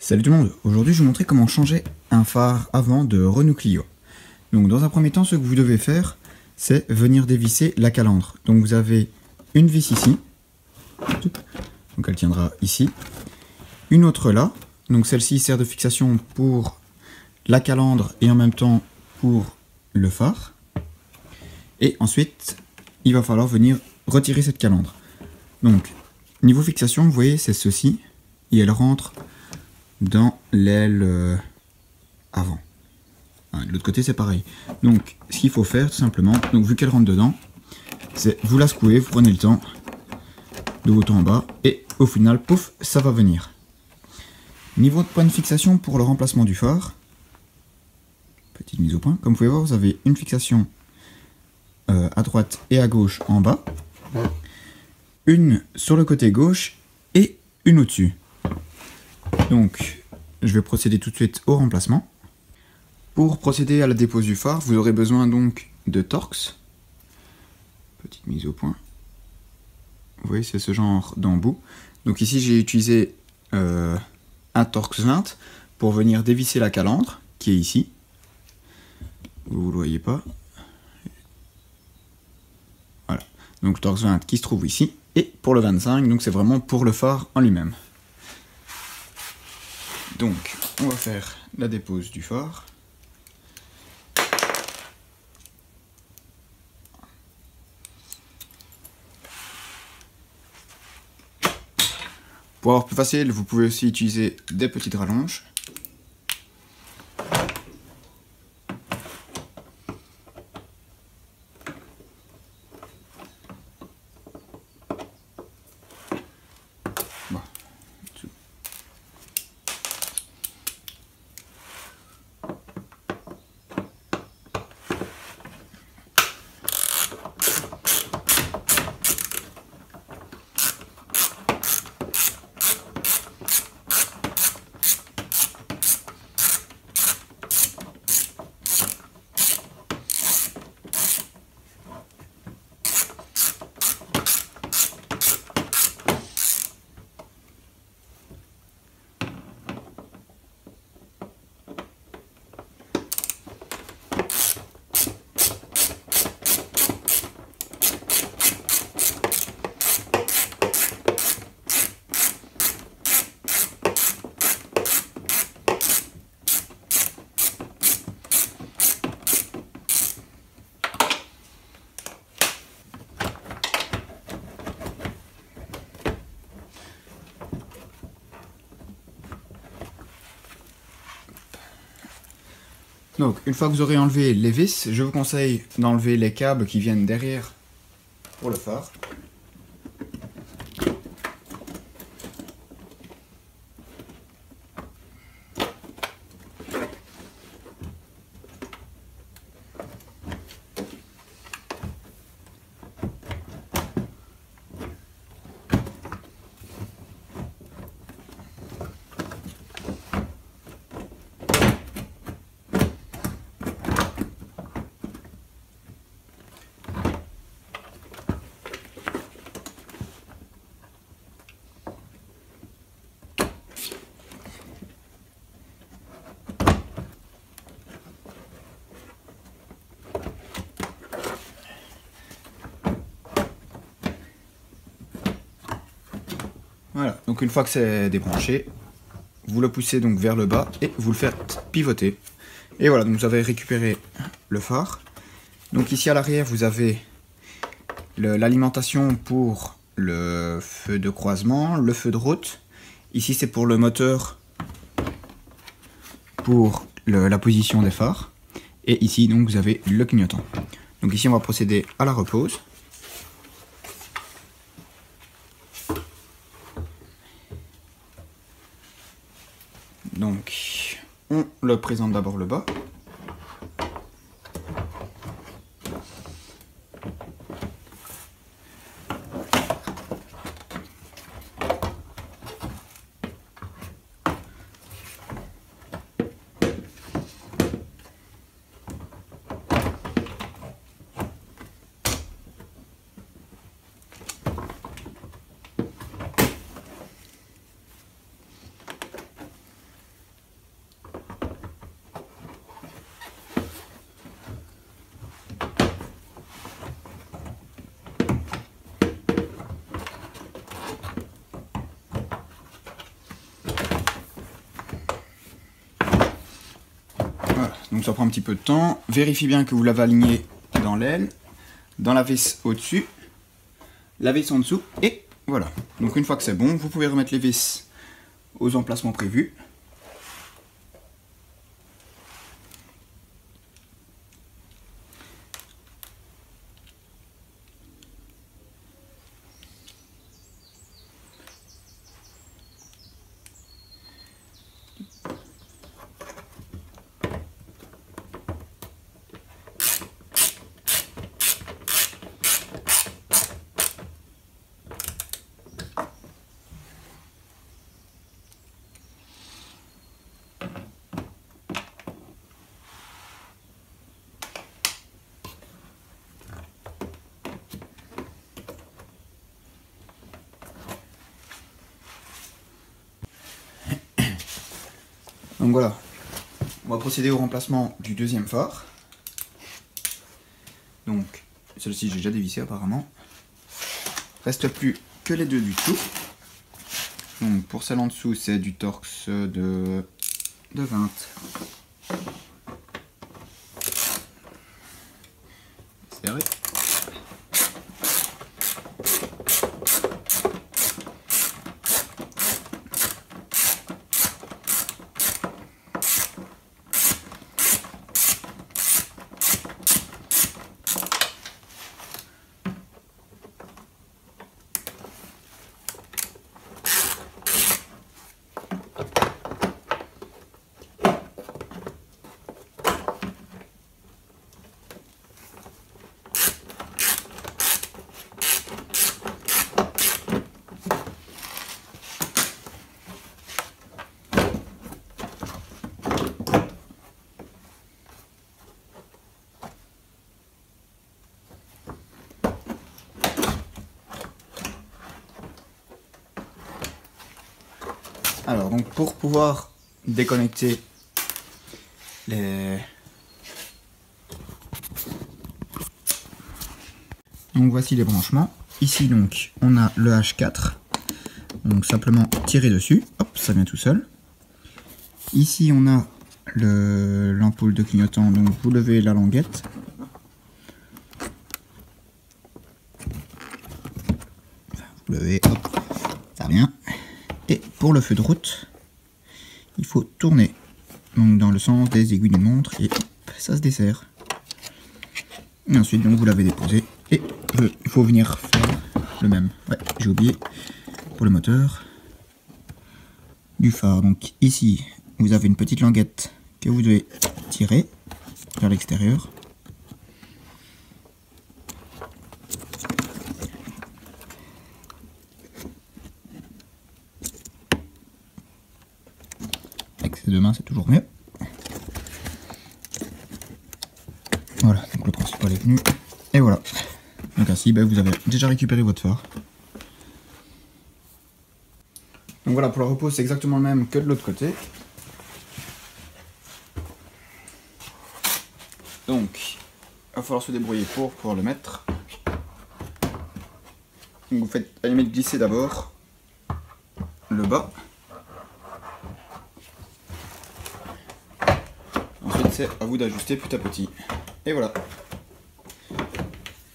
Salut tout le monde, aujourd'hui je vais vous montrer comment changer un phare avant de Renault Clio. Donc dans un premier temps, ce que vous devez faire, c'est venir dévisser la calandre. Donc vous avez une vis ici, donc elle tiendra ici, une autre là, donc celle-ci sert de fixation pour la calandre et en même temps pour le phare. Et ensuite, il va falloir venir retirer cette calandre. Donc niveau fixation, vous voyez, c'est ceci, et elle rentre dans l'aile avant. De l'autre côté c'est pareil. Donc ce qu'il faut faire tout simplement, donc vu qu'elle rentre dedans, c'est vous la secouez, vous prenez le temps de haut en bas et au final, pouf, ça va venir. Niveau de point de fixation pour le remplacement du phare, petite mise au point, comme vous pouvez voir, vous avez une fixation à droite et à gauche en bas, une sur le côté gauche et une au-dessus. Donc, je vais procéder tout de suite au remplacement. Pour procéder à la dépose du phare, vous aurez besoin donc de Torx. Petite mise au point. Vous voyez, c'est ce genre d'embout. Donc ici, j'ai utilisé un Torx 20 pour venir dévisser la calandre, qui est ici. Vous ne le voyez pas. Voilà. Donc Torx 20 qui se trouve ici. Et pour le 25, donc c'est vraiment pour le phare en lui-même. Donc, on va faire la dépose du phare. Pour avoir plus facile, vous pouvez aussi utiliser des petites rallonges. Bon. Donc, une fois que vous aurez enlevé les vis, je vous conseille d'enlever les câbles qui viennent derrière pour le phare. Voilà, donc une fois que c'est débranché, vous le poussez donc vers le bas et vous le faites pivoter. Et voilà, donc vous avez récupéré le phare. Donc ici à l'arrière, vous avez l'alimentation pour le feu de croisement, le feu de route. Ici c'est pour le moteur, pour la position des phares. Et ici donc vous avez le clignotant. Donc ici on va procéder à la repose. Donc, on le présente d'abord le bas. Donc ça prend un petit peu de temps. Vérifiez bien que vous l'avez aligné dans l'aile, dans la vis au-dessus, la vis en dessous, et voilà. Donc une fois que c'est bon, vous pouvez remettre les vis aux emplacements prévus. Donc voilà, on va procéder au remplacement du deuxième phare. Donc, celle-ci j'ai déjà dévissé apparemment. Reste plus que les deux du dessous. Donc pour celle en dessous, c'est du Torx de 20. Serré. Alors donc pour pouvoir déconnecter les... Donc voici les branchements. Ici donc on a le H4. Donc simplement tirer dessus, hop, ça vient tout seul. Ici on a l'ampoule de clignotant, donc vous levez la languette. Vous levez, hop, ça vient. Et pour le feu de route, il faut tourner donc dans le sens des aiguilles d'une montre et hop, ça se dessert. Et ensuite donc vous l'avez déposé et il faut venir faire le même. Ouais, j'ai oublié pour le moteur du phare. Donc ici vous avez une petite languette que vous devez tirer vers l'extérieur. Avec ces deux mains, c'est toujours mieux. Voilà, donc le principal est venu. Et voilà. Donc ainsi, vous avez déjà récupéré votre phare. Donc voilà, pour le repos, c'est exactement le même que de l'autre côté. Donc, il va falloir se débrouiller pour pouvoir le mettre. Donc vous faites à la limite glisser d'abord le bas. Ensuite, c'est à vous d'ajuster petit à petit. Et voilà.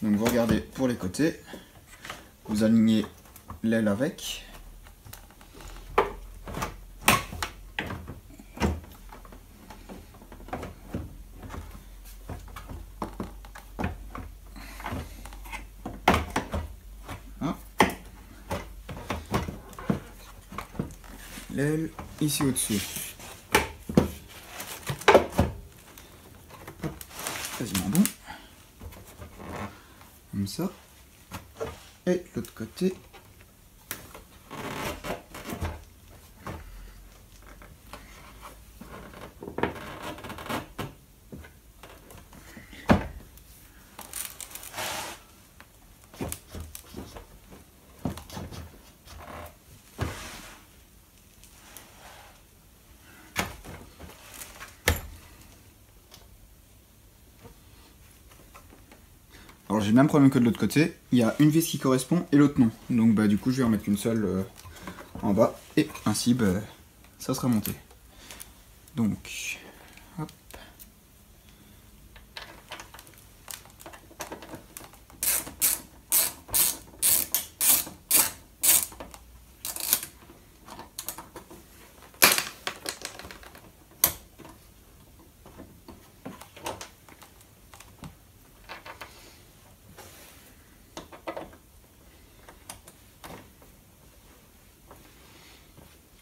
Donc vous regardez pour les côtés. Vous alignez l'aile avec. L'aile ici au-dessus. Quasiment bon. Comme ça. Et l'autre côté. Alors j'ai le même problème que de l'autre côté, il y a une vis qui correspond et l'autre non. Donc du coup je vais en mettre une seule en bas et ainsi ça sera monté. Donc hop,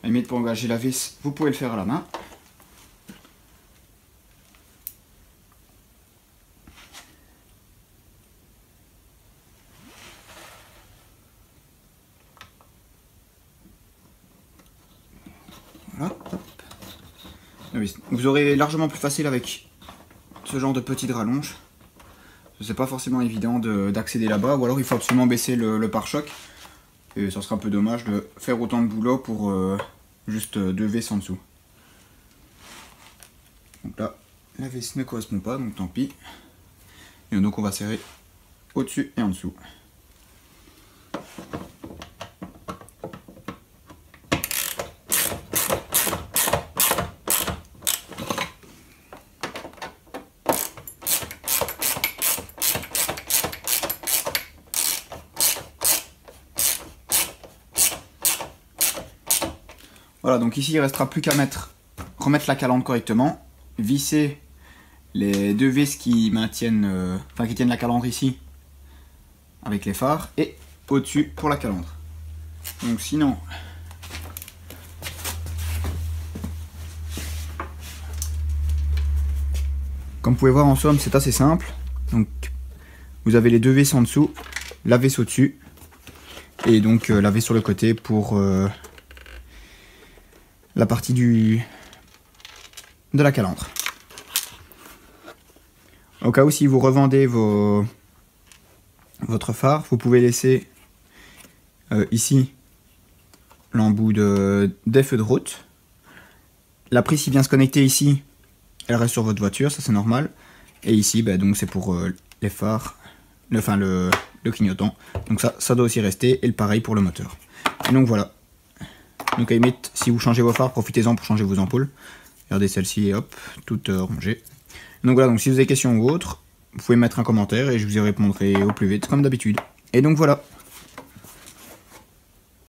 la limite pour engager la vis, vous pouvez le faire à la main. Voilà. Vous aurez largement plus facile avec ce genre de petite rallonge. C'est pas forcément évident d'accéder là-bas, ou alors il faut absolument baisser le pare-choc. Et ça serait un peu dommage de faire autant de boulot pour juste 2 vis en dessous. Donc là, la vis ne correspond pas, donc tant pis. Et donc on va serrer au-dessus et en dessous. Voilà, donc ici il ne restera plus qu'à remettre la calandre correctement, visser les 2 vis qui maintiennent, qui tiennent la calandre ici avec les phares et au-dessus pour la calandre. Donc sinon, comme vous pouvez voir en somme c'est assez simple. Donc vous avez les 2 vis en dessous, la vis au-dessus et donc la vis sur le côté pour la partie de la calandre. Au cas où si vous revendez votre phare, vous pouvez laisser ici l'embout des feux de route. La prise qui vient se connecter ici, elle reste sur votre voiture, ça c'est normal. Et ici, donc c'est pour les phares, le clignotant. Donc ça doit aussi rester, et le pareil pour le moteur. Et donc voilà. Donc à la limite, si vous changez vos phares, profitez-en pour changer vos ampoules. Regardez celle-ci et hop, toutes rangées. Donc voilà, donc si vous avez des questions ou autres, vous pouvez mettre un commentaire et je vous y répondrai au plus vite comme d'habitude. Et donc voilà.